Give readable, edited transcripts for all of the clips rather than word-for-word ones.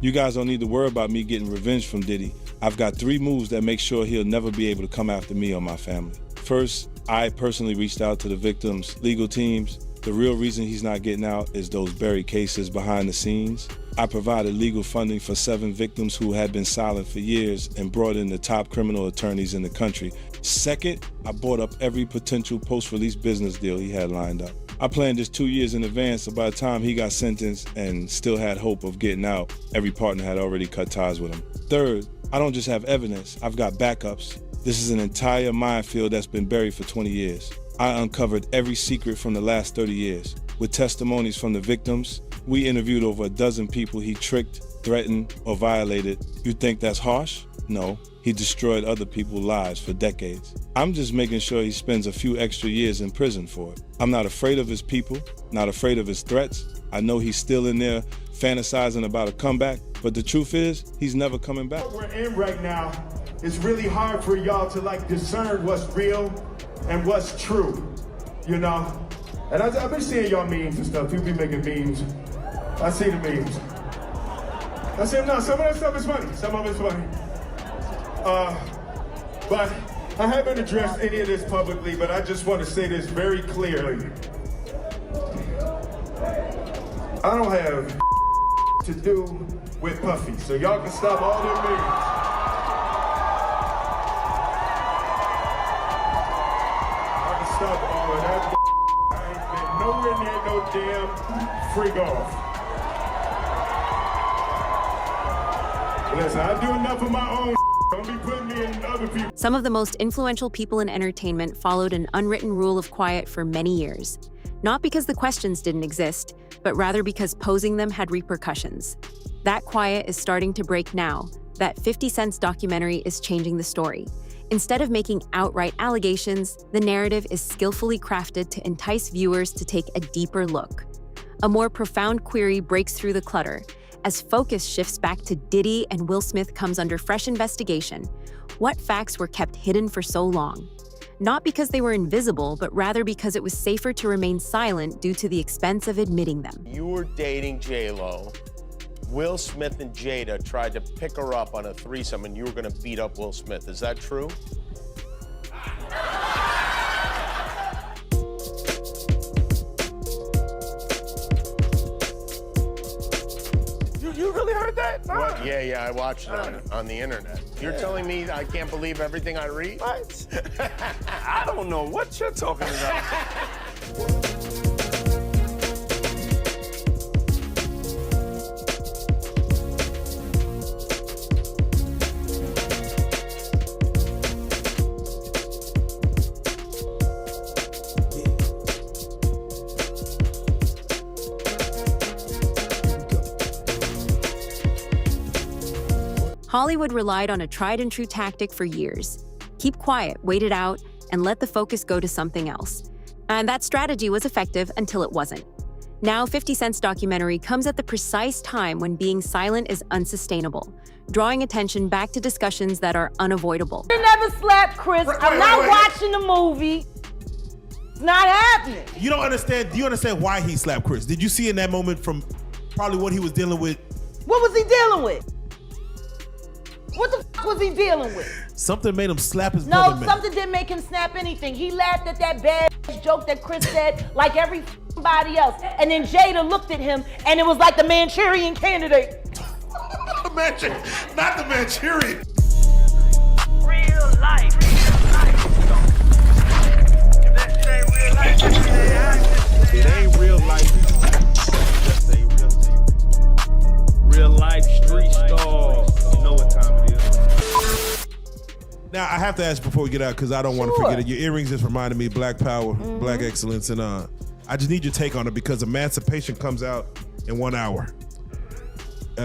You guys don't need to worry about me getting revenge from Diddy. I've got 3 moves that make sure he'll never be able to come after me or my family. First, I personally reached out to the victims' legal teams. The real reason he's not getting out is those buried cases behind the scenes. I provided legal funding for 7 victims who had been silent for years and brought in the top criminal attorneys in the country. Second, I bought up every potential post-release business deal he had lined up. I planned this 2 years in advance, so by the time he got sentenced and still had hope of getting out, every partner had already cut ties with him. Third, I don't just have evidence, I've got backups. This is an entire minefield that's been buried for 20 years. I uncovered every secret from the last 30 years. With testimonies from the victims, we interviewed over a dozen people he tricked, threatened, or violated. You think that's harsh? No, he destroyed other people's lives for decades. I'm just making sure he spends a few extra years in prison for it. I'm not afraid of his people, not afraid of his threats. I know he's still in there fantasizing about a comeback, but the truth is, he's never coming back. What we're in right now, it's really hard for y'all to discern what's real and what's true, you know? And I've been seeing y'all memes and stuff. People be making memes. I see the memes. I see them now. Some of that stuff is funny. Some of it's funny. But I haven't addressed any of this publicly, but I just want to say this very clearly. I don't have to do with Puffy, so y'all can stop all them memes. I can stop all of that. I ain't been nowhere near no damn freak off. Listen, I do enough of my own. Don't be putting me in other people. Some of the most influential people in entertainment followed an unwritten rule of quiet for many years. Not because the questions didn't exist, but rather because posing them had repercussions. That quiet is starting to break now. That 50 Cent's documentary is changing the story. Instead of making outright allegations, the narrative is skillfully crafted to entice viewers to take a deeper look. A more profound query breaks through the clutter. As focus shifts back to Diddy and Will Smith comes under fresh investigation, what facts were kept hidden for so long? Not because they were invisible, but rather because it was safer to remain silent due to the expense of admitting them. You were dating J-Lo. Will Smith and Jada tried to pick her up on a threesome and you were gonna beat up Will Smith. Is that true? You really heard that? Nah. What? Yeah, I watched it on the internet. You're telling me I can't believe everything I read? What? I don't know what you're talking about. Hollywood relied on a tried-and-true tactic for years. Keep quiet, wait it out, and let the focus go to something else. And that strategy was effective until it wasn't. Now, 50 Cent's documentary comes at the precise time when being silent is unsustainable, drawing attention back to discussions that are unavoidable. You never slapped Chris. I'm not watching the movie. It's not happening. You don't understand. Do you understand why he slapped Chris? Did you see in that moment from probably what he was dealing with? What was he dealing with? What the f was he dealing with? Something made him slap his brother. No, something didn't make him snap anything. He laughed at that bad joke that Chris said like everybody else. And then Jada looked at him and it was like the Manchurian Candidate. Not the Manchurian. Real life. If that shit ain't real life, It ain't real life. Just say real life street stars. You know what time it is. Now, I have to ask before we get out, because I don't want to forget it. Your earrings just reminded me of Black Power, Black Excellence, and I just need your take on it because Emancipation comes out in 1 hour.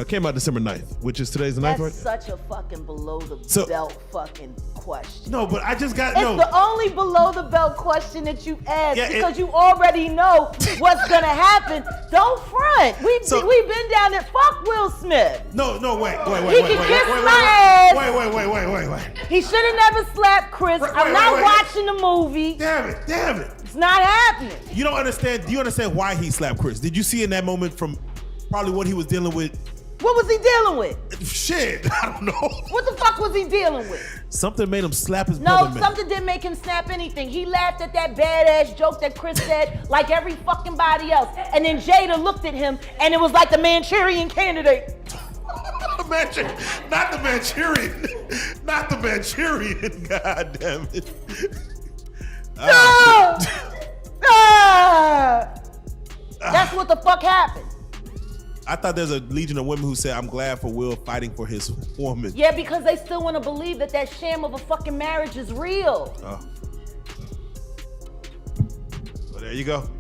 Came out December 9th, which is today's the 9th, right? That's such a fucking below the belt fucking question. No, but I just got, It's the only below the belt question that you asked because you already know what's gonna happen. Don't front. We've been down there. Fuck Will Smith. No, wait. He can kiss my ass. Wait. He should have never slapped Chris. I'm not watching the movie. Damn it. It's not happening. You don't understand. Do you understand why he slapped Chris? Did you see in that moment from probably what he was dealing with? What was he dealing with? Shit, I don't know. What the fuck was he dealing with? Something made him slap his No, brother. something didn't make him snap anything. He laughed at that badass joke that Chris said like every fucking body else. And then Jada looked at him and it was like the Manchurian Candidate. Not the Manchurian. Not the Manchurian, god damn it. That's what the fuck happened. I thought there's a legion of women who said, I'm glad for Will fighting for his woman. Yeah, because they still want to believe that that sham of a fucking marriage is real. Oh. Well, there you go.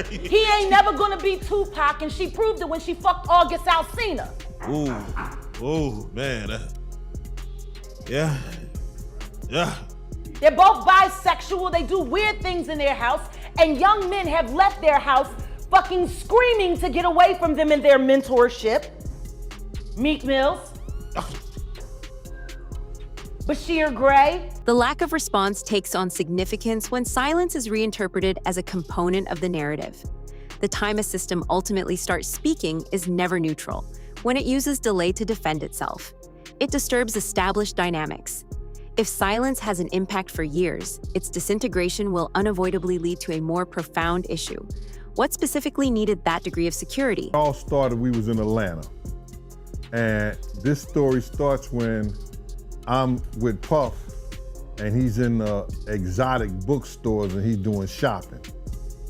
He ain't never gonna be Tupac, and she proved it when she fucked August Alsina. Ooh, man. Yeah. They're both bisexual, they do weird things in their house, and young men have left their house fucking screaming to get away from them in their mentorship. Meek Mills. Bashir Gray. The lack of response takes on significance when silence is reinterpreted as a component of the narrative. The time a system ultimately starts speaking is never neutral. When it uses delay to defend itself, it disturbs established dynamics. If silence has an impact for years, its disintegration will unavoidably lead to a more profound issue. What specifically needed that degree of security? It all started, we was in Atlanta. And this story starts when I'm with Puff and he's in exotic bookstores and he's doing shopping,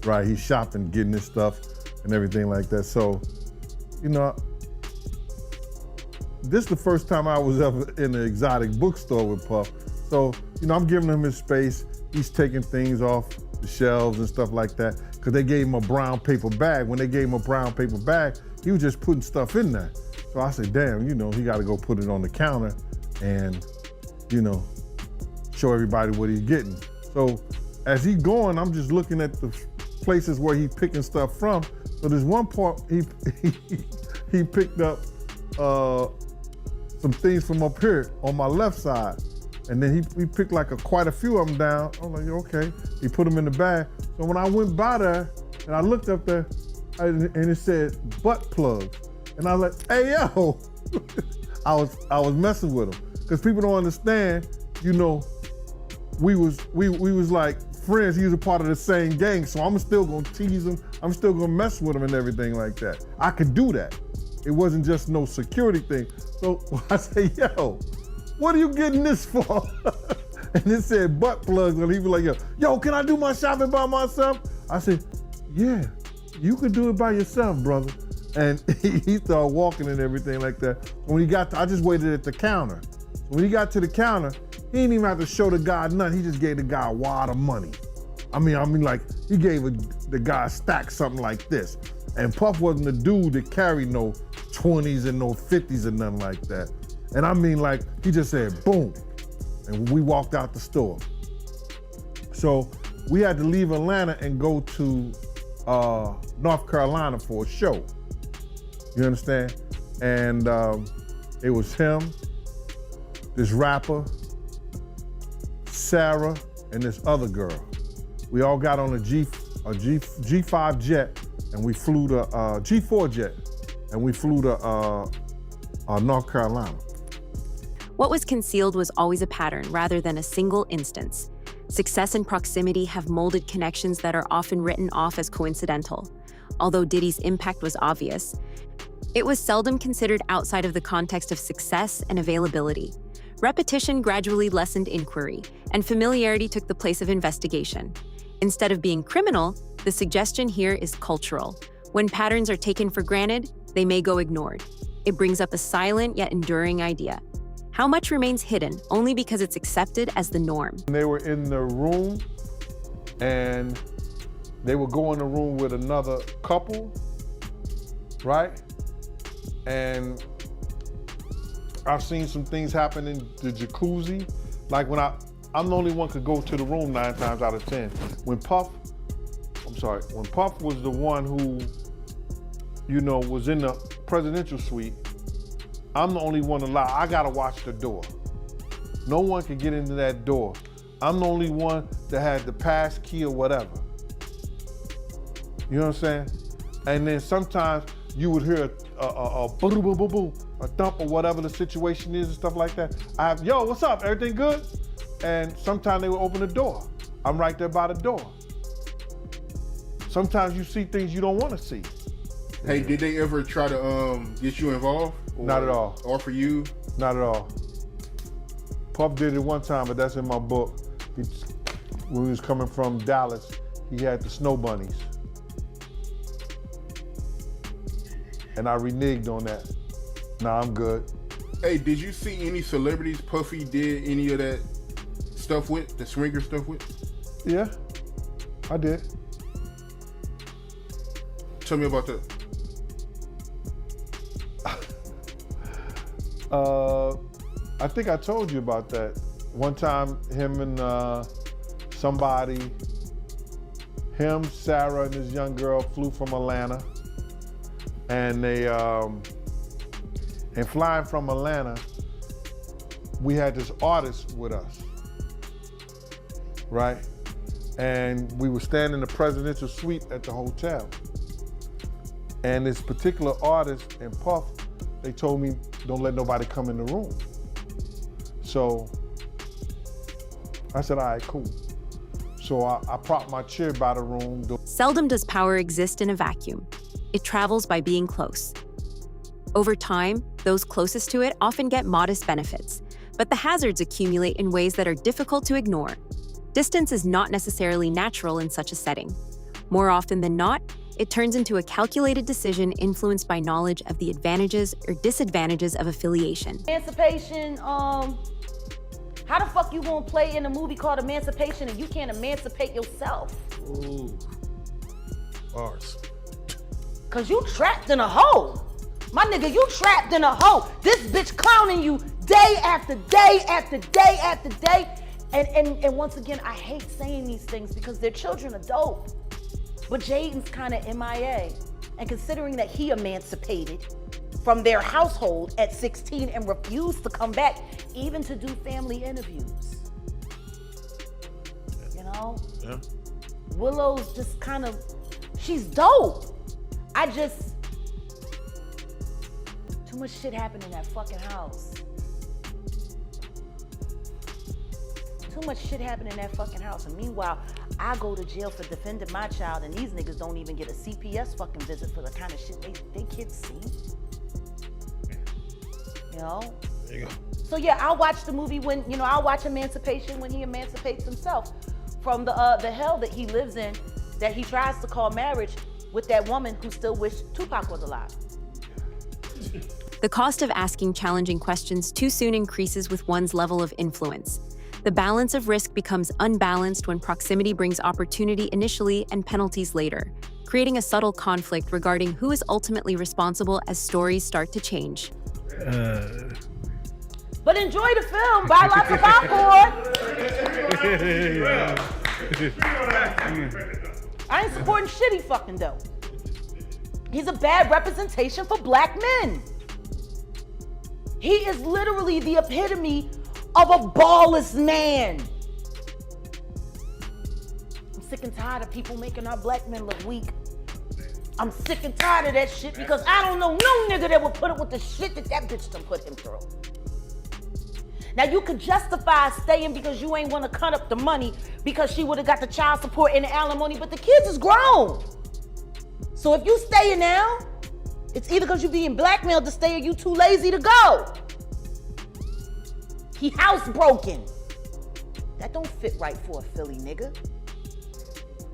right? He's shopping, getting his stuff and everything like that. So, you know, this is the first time I was ever in an exotic bookstore with Puff. So, you know, I'm giving him his space. He's taking things off the shelves and stuff like that, because they gave him a brown paper bag. When they gave him a brown paper bag, he was just putting stuff in there. So I said, damn, you know, he got to go put it on the counter and, you know, show everybody what he's getting. So as he going, I'm just looking at the places where he picking stuff from. So there's one part he picked up some things from up here on my left side. And then he picked like quite a few of them down. I'm like, okay. He put them in the bag. So when I went by there and I looked up there and it said butt plugs. And I was like, hey, yo. I was messing with him. Because people don't understand, you know, we was like friends. He was a part of the same gang. So I'm still gonna tease him. I'm still gonna mess with him and everything like that. I could do that. It wasn't just no security thing. So I say, yo, what are you getting this for? And it said butt plugs, and he was like, yo, can I do my shopping by myself? I said, yeah, you can do it by yourself, brother. And he started walking and everything like that. When he got I just waited at the counter. When he got to the counter, he didn't even have to show the guy nothing. He just gave the guy a wad of money. I mean, like, he gave the guy a stack something like this. And Puff wasn't the dude that carried no 20s and no 50s and nothing like that. And I mean, like, he just said, boom. And we walked out the store. So we had to leave Atlanta and go to North Carolina for a show. You understand? And it was him, this rapper, Sarah, and this other girl. We all got on a G5 jet, and we flew to G4 jet, and we flew to North Carolina. What was concealed was always a pattern rather than a single instance. Success and proximity have molded connections that are often written off as coincidental. Although Diddy's impact was obvious, it was seldom considered outside of the context of success and availability. Repetition gradually lessened inquiry, and familiarity took the place of investigation. Instead of being criminal, the suggestion here is cultural. When patterns are taken for granted, they may go ignored. It brings up a silent yet enduring idea. How much remains hidden only because it's accepted as the norm? They were in the room, and they would go in the room with another couple, right? And I've seen some things happen in the jacuzzi. Like when I'm the only one could go to the room 9 times out of 10. When Puff was the one who, you know, was in the presidential suite, I'm the only one allowed. I gotta watch the door. No one can get into that door. I'm the only one that had the pass key or whatever. You know what I'm saying? And then sometimes you would hear boom, boom, boom, boom, a thump or whatever the situation is and stuff like that. I have, yo, what's up? Everything good? And sometimes they will open the door. I'm right there by the door. Sometimes you see things you don't want to see. Hey, did they ever try to get you involved? Not at all. Or for you? Not at all. Puff did it one time, but that's in my book. When he was coming from Dallas, he had the snow bunnies. And I reneged on that. Nah, I'm good. Hey, did you see any celebrities Puffy did any of that stuff with, the swinger stuff with? Yeah, I did. Tell me about that. I think I told you about that. One time, him and somebody, him, Sarah, and this young girl flew from Atlanta. And they, and flying from Atlanta, we had this artist with us, right? And we were staying in the presidential suite at the hotel. And this particular artist and Puff, they told me, don't let nobody come in the room. So I said, all right, cool. So I propped my chair by the room. Seldom does power exist in a vacuum. It travels by being close. Over time, those closest to it often get modest benefits, but the hazards accumulate in ways that are difficult to ignore. Distance is not necessarily natural in such a setting. More often than not, it turns into a calculated decision influenced by knowledge of the advantages or disadvantages of affiliation. Emancipation, how the fuck you gonna play in a movie called Emancipation and you can't emancipate yourself? Ooh. Bars. Cause you trapped in a hole. My nigga, you trapped in a hole. This bitch clowning you day after day after day after day. And once again, I hate saying these things because their children are dope. But Jaden's kind of MIA. And considering that he emancipated from their household at 16 and refused to come back, even to do family interviews. You know? Yeah. Willow's just kind of, she's dope. Too much shit happened in that fucking house. Too much shit happened in that fucking house. And meanwhile, I go to jail for defending my child and these niggas don't even get a CPS fucking visit for the kind of shit they kids see. You know? There you go. So yeah, I'll watch the movie when, I'll watch Emancipation when he emancipates himself from the hell that he lives in, that he tries to call marriage with that woman who still wished Tupac was alive. The cost of asking challenging questions too soon increases with one's level of influence. The balance of risk becomes unbalanced when proximity brings opportunity initially and penalties later, creating a subtle conflict regarding who is ultimately responsible as stories start to change. But enjoy the film, buy lots of popcorn. I ain't supporting shit he fucking do. He's a bad representation for black men. He is literally the epitome of a ballless man. I'm sick and tired of people making our black men look weak. I'm sick and tired of that shit because I don't know no nigga that would put up with the shit that bitch done put him through. Now you could justify staying because you ain't want to cut up the money because she would have got the child support and the alimony, but the kids is grown. So if you staying now, it's either because you being blackmailed to stay or you too lazy to go. He housebroken. That don't fit right for a Philly nigga.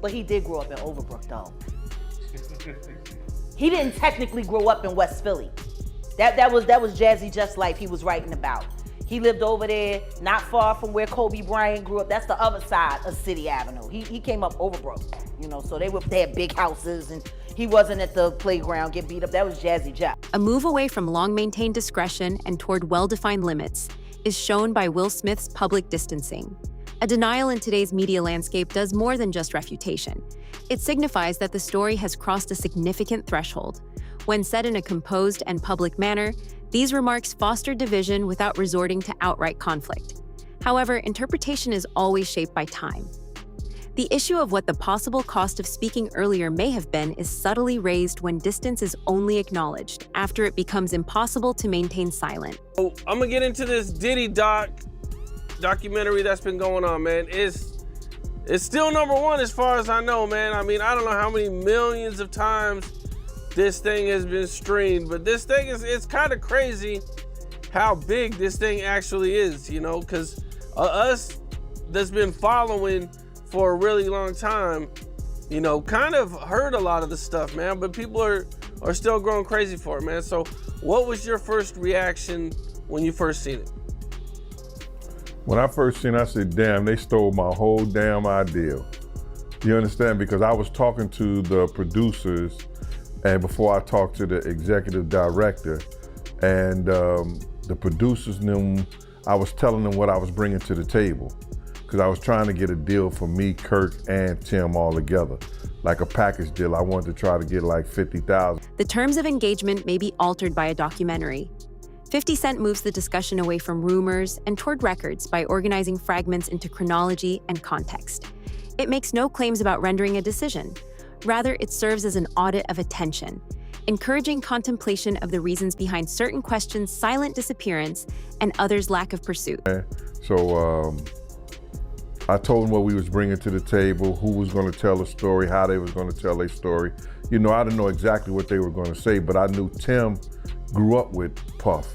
But he did grow up in Overbrook though. He didn't technically grow up in West Philly. That was Jazzy Just Life he was writing about. He lived over there, not far from where Kobe Bryant grew up. That's the other side of City Avenue. He came up Overbrook, so they had big houses and he wasn't at the playground get beat up. That was Jazzy Jeff. A move away from long-maintained discretion and toward well-defined limits is shown by Will Smith's public distancing. A denial in today's media landscape does more than just refutation. It signifies that the story has crossed a significant threshold. When said in a composed and public manner, these remarks foster division without resorting to outright conflict. However, interpretation is always shaped by time. The issue of what the possible cost of speaking earlier may have been is subtly raised when distance is only acknowledged, after it becomes impossible to maintain silence. So I'm gonna get into this Diddy documentary that's been going on, man. It's still #1 as far as I know, man. I mean, I don't know how many millions of times this thing has been streamed, but this thing it's kind of crazy how big this thing actually is, you know, because us that's been following for a really long time, you know, kind of heard a lot of the stuff, man, but people are still going crazy for it, man. So what was your first reaction when you first seen it? When I first seen it, I said, damn, they stole my whole damn idea. You understand? Because I was talking to the producers, and before I talked to the executive director, and the producers knew, I was telling them what I was bringing to the table. Because I was trying to get a deal for me, Kirk, and Tim all together. Like a package deal. I wanted to try to get like 50,000. The terms of engagement may be altered by a documentary. 50 Cent moves the discussion away from rumors and toward records by organizing fragments into chronology and context. It makes no claims about rendering a decision. Rather, it serves as an audit of attention, encouraging contemplation of the reasons behind certain questions' silent disappearance and others' lack of pursuit. So I told them what we was bringing to the table, who was going to tell the story, how they was going to tell their story. You know, I didn't know exactly what they were going to say, but I knew Tim grew up with Puff,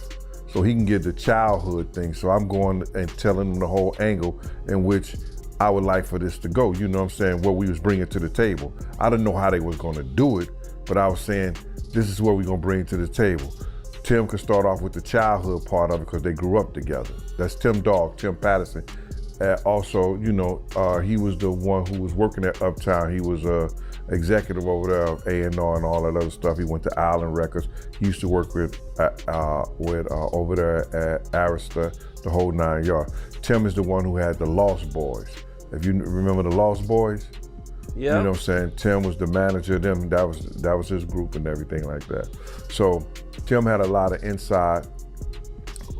so he can get the childhood thing. So I'm going and telling them the whole angle in which I would like for this to go. You know what I'm saying? What we was bringing to the table. I didn't know how they was going to do it, but I was saying, this is what we're going to bring to the table. Tim could start off with the childhood part of it because they grew up together. That's Tim Dog, Tim Patterson. Also, you know, he was the one who was working at Uptown. He was executive over there of A&R and all that other stuff. He went to Island Records. He used to work with over there at Arista, the whole 9 yards. Tim is the one who had the Lost Boys. If you remember the Lost Boys, yeah, you know what I'm saying? Tim was the manager of them. That was his group and everything like that. So Tim had a lot of inside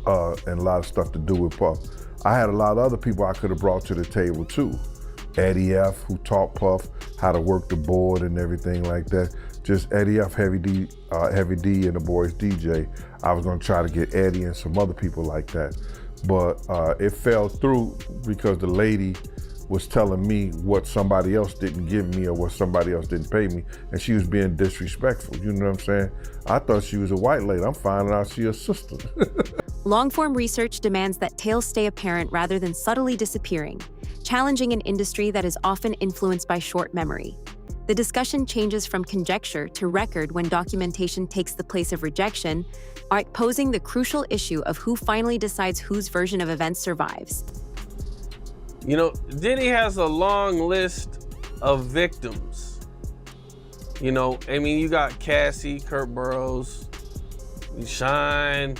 and a lot of stuff to do with Puff. I had a lot of other people I could have brought to the table too. Eddie F, who taught Puff how to work the board and everything like that. Just Eddie F, Heavy D, and the boys DJ. I was gonna try to get Eddie and some other people like that. But it fell through because the lady was telling me what somebody else didn't give me or what somebody else didn't pay me, and she was being disrespectful, you know what I'm saying? I thought she was a white lady. I'm finding out she's a sister. Long-form research demands that tales stay apparent rather than subtly disappearing, challenging an industry that is often influenced by short memory. The discussion changes from conjecture to record when documentation takes the place of rejection, posing the crucial issue of who finally decides whose version of events survives. You know, Diddy has a long list of victims. You know, I mean, you got Cassie, Kurt Burrows, Shine,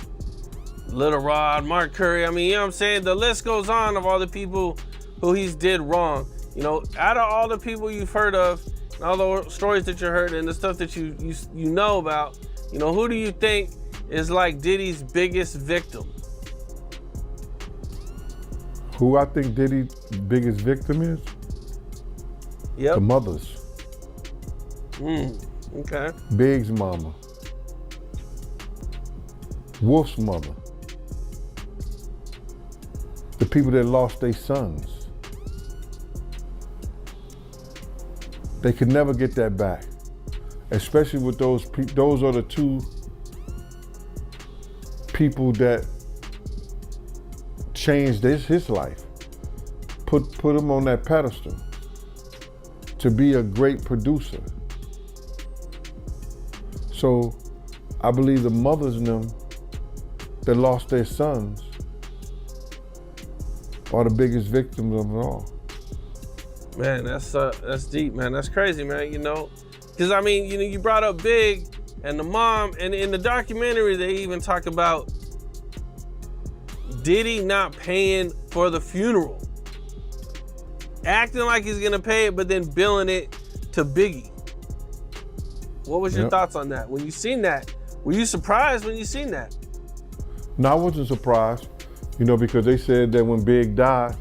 Little Rod, Mark Curry. I mean, you know what I'm saying? The list goes on of all the people who he's did wrong. You know, out of all the people you've heard of, and all the stories that you heard and the stuff that you know about, you know, who do you think is like Diddy's biggest victim? Who I think Diddy's biggest victim is? Yep. The mothers. Okay. Big's mama. Wolf's mother. The people that lost their sons. They could never get that back. Especially with those people, those are the two people that changed his life. Put him on that pedestal to be a great producer. So I believe the mothers in them that lost their sons are the biggest victims of it all. Man, that's deep, man. That's crazy, man, you know? Because, I mean, you know, you brought up Big and the mom, and in the documentary, they even talk about Diddy not paying for the funeral. Acting like he's gonna pay it, but then billing it to Biggie. What was your thoughts on that? When you seen that, were you surprised when you seen that? No, I wasn't surprised, you know, because they said that when Big died,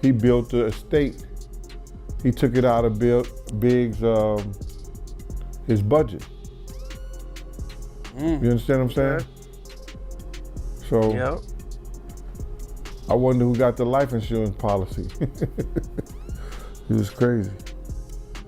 he built the estate he took it out of Big's his budget. You understand what I'm saying? So Yep. I wonder who got the life insurance policy. It was crazy.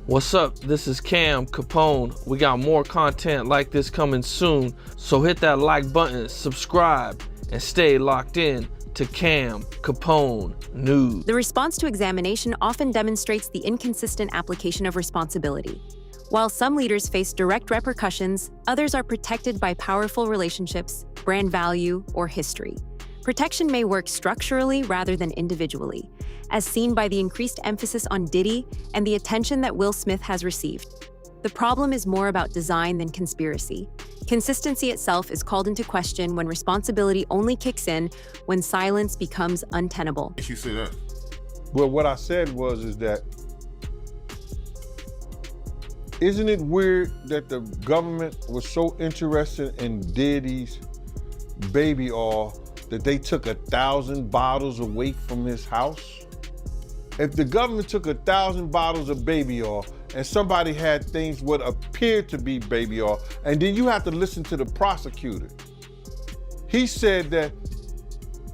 What's up? This is Cam Capone. We got more content like this coming soon, so hit that like button, subscribe, and stay locked in to Cam Capone News. The response to examination often demonstrates the inconsistent application of responsibility. While some leaders face direct repercussions, others are protected by powerful relationships, brand value, or history. Protection may work structurally rather than individually, as seen by the increased emphasis on Diddy and the attention that Will Smith has received. The problem is more about design than conspiracy. Consistency itself is called into question when responsibility only kicks in when silence becomes untenable. You say that. Well, what I said is that isn't it weird that the government was so interested in Diddy's baby oil that they took 1,000 bottles away from his house? If the government took 1,000 bottles of baby oil and somebody had things what appeared to be baby oil, and then you have to listen to the prosecutor. He said that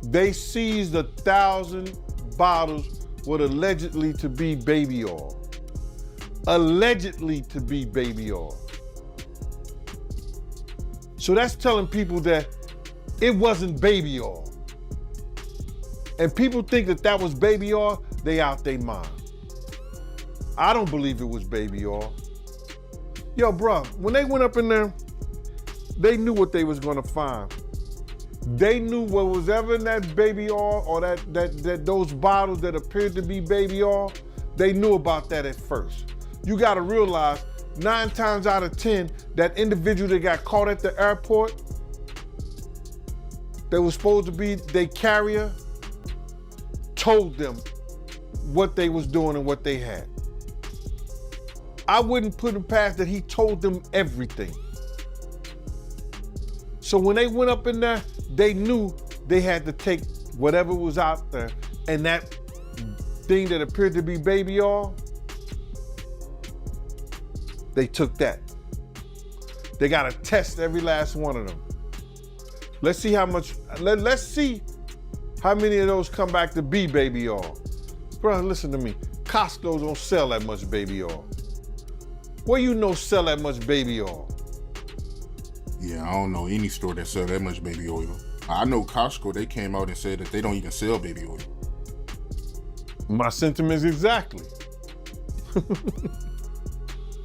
they seized 1,000 bottles what allegedly to be baby oil. Allegedly to be baby oil. So that's telling people that it wasn't baby oil. And people think that that was baby oil, they out their mind. I don't believe it was baby oil. Yo, bro, when they went up in there, they knew what they was gonna find. They knew what was ever in that baby oil or that those bottles that appeared to be baby oil, they knew about that at first. You gotta realize 9 times out of 10, that individual that got caught at the airport, that was supposed to be their carrier, told them what they was doing and what they had. I wouldn't put him past that he told them everything. So when they went up in there, they knew they had to take whatever was out there, and that thing that appeared to be baby oil, they took that. They gotta test every last one of them. Let's see how much, let's see how many of those come back to be baby oil. Bro, listen to me. Costco don't sell that much baby oil. Where you know sell that much baby oil? Yeah, I don't know any store that sell that much baby oil. I know Costco, they came out and said that they don't even sell baby oil. My sentiments exactly.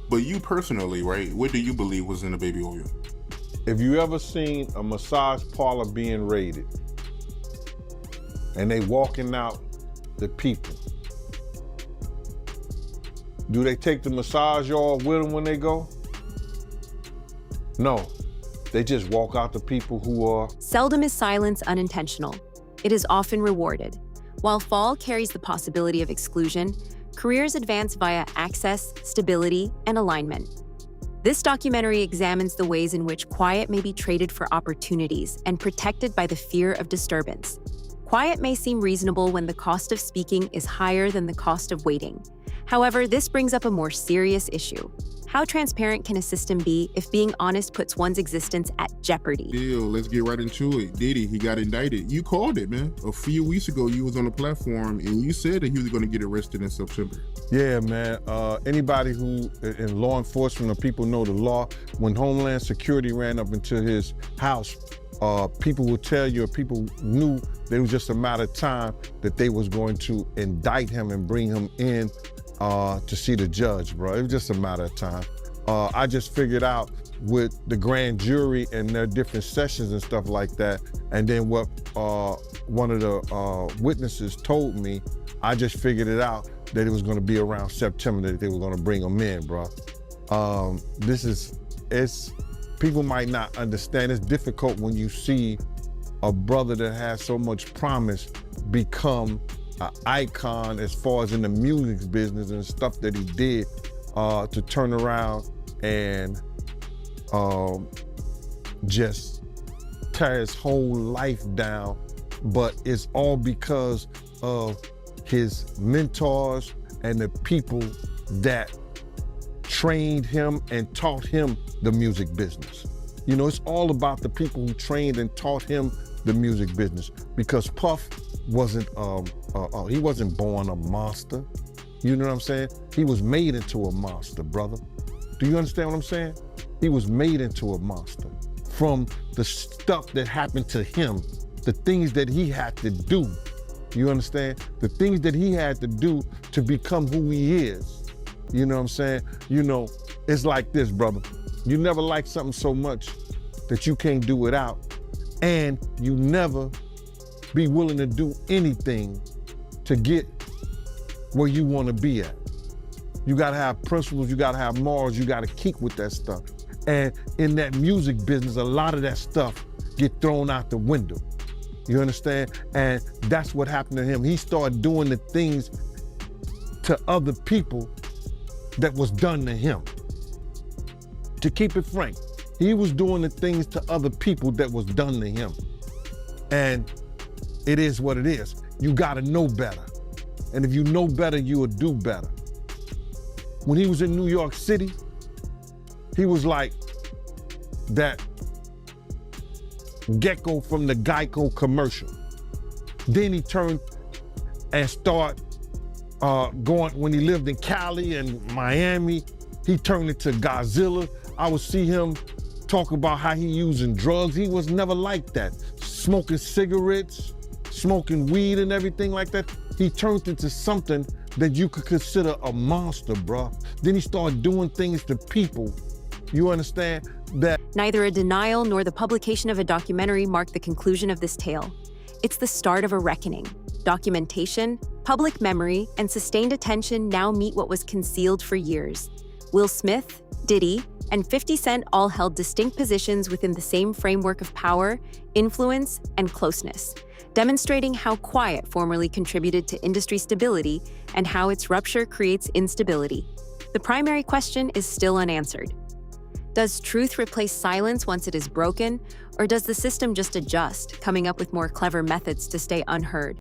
But you personally, right, what do you believe was in the baby oil? If you ever seen a massage parlor being raided and they walking out the people, do they take the massage oil with them when they go? No, they just walk out the people who are. Seldom is silence unintentional. It is often rewarded. While fall carries the possibility of exclusion, careers advance via access, stability, and alignment. This documentary examines the ways in which quiet may be traded for opportunities and protected by the fear of disturbance. Quiet may seem reasonable when the cost of speaking is higher than the cost of waiting. However, this brings up a more serious issue. How transparent can a system be if being honest puts one's existence at jeopardy? Deal, let's get right into it. Diddy, he got indicted. You called it, man. A few weeks ago, you was on the platform and you said that he was going to get arrested in September. Yeah, man. Anybody who in law enforcement or people know the law, when Homeland Security ran up into his house, people will tell you, or people knew that it was just a matter of time that they was going to indict him and bring him in to see the judge, bro. It was just a matter of time. I just figured out with the grand jury and their different sessions and stuff like that, and then what one of the witnesses told me, I just figured it out that it was gonna be around September that they were gonna bring him in, bro. People might not understand. It's difficult when you see a brother that has so much promise become an icon as far as in the music business and stuff that he did, to turn around and just tear his whole life down. But it's all because of his mentors and the people that trained him and taught him the music business. You know, it's all about the people who trained and taught him the music business, because Puff wasn't, he wasn't born a monster. You know what I'm saying? He was made into a monster, brother. Do you understand what I'm saying? He was made into a monster from the stuff that happened to him, the things that he had to do. You understand? The things that he had to do to become who he is. You know what I'm saying? You know, it's like this, brother. You never like something so much that you can't do without, and you never be willing to do anything to get where you want to be at. You gotta have principles, you gotta have morals, you gotta keep with that stuff. And in that music business, a lot of that stuff get thrown out the window. You understand? And that's what happened to him. He started doing the things to other people that was done to him. To keep it frank, he was doing the things to other people that was done to him. And it is what it is. You gotta know better. And if you know better, you will do better. When he was in New York City, he was like that gecko from the Geico commercial. Then he turned and started going, when he lived in Cali and Miami, he turned into Godzilla. I would see him talk about how he using drugs. He was never like that. Smoking cigarettes, smoking weed and everything like that. He turned into something that you could consider a monster, bro. Then he started doing things to people. You understand? That Neither a denial nor the publication of a documentary mark the conclusion of this tale. It's the start of a reckoning. Documentation, public memory, and sustained attention now meet what was concealed for years. Will Smith, Diddy, and 50 Cent all held distinct positions within the same framework of power, influence, and closeness, demonstrating how quiet formerly contributed to industry stability and how its rupture creates instability. The primary question is still unanswered. Does truth replace silence once it is broken, or does the system just adjust, coming up with more clever methods to stay unheard?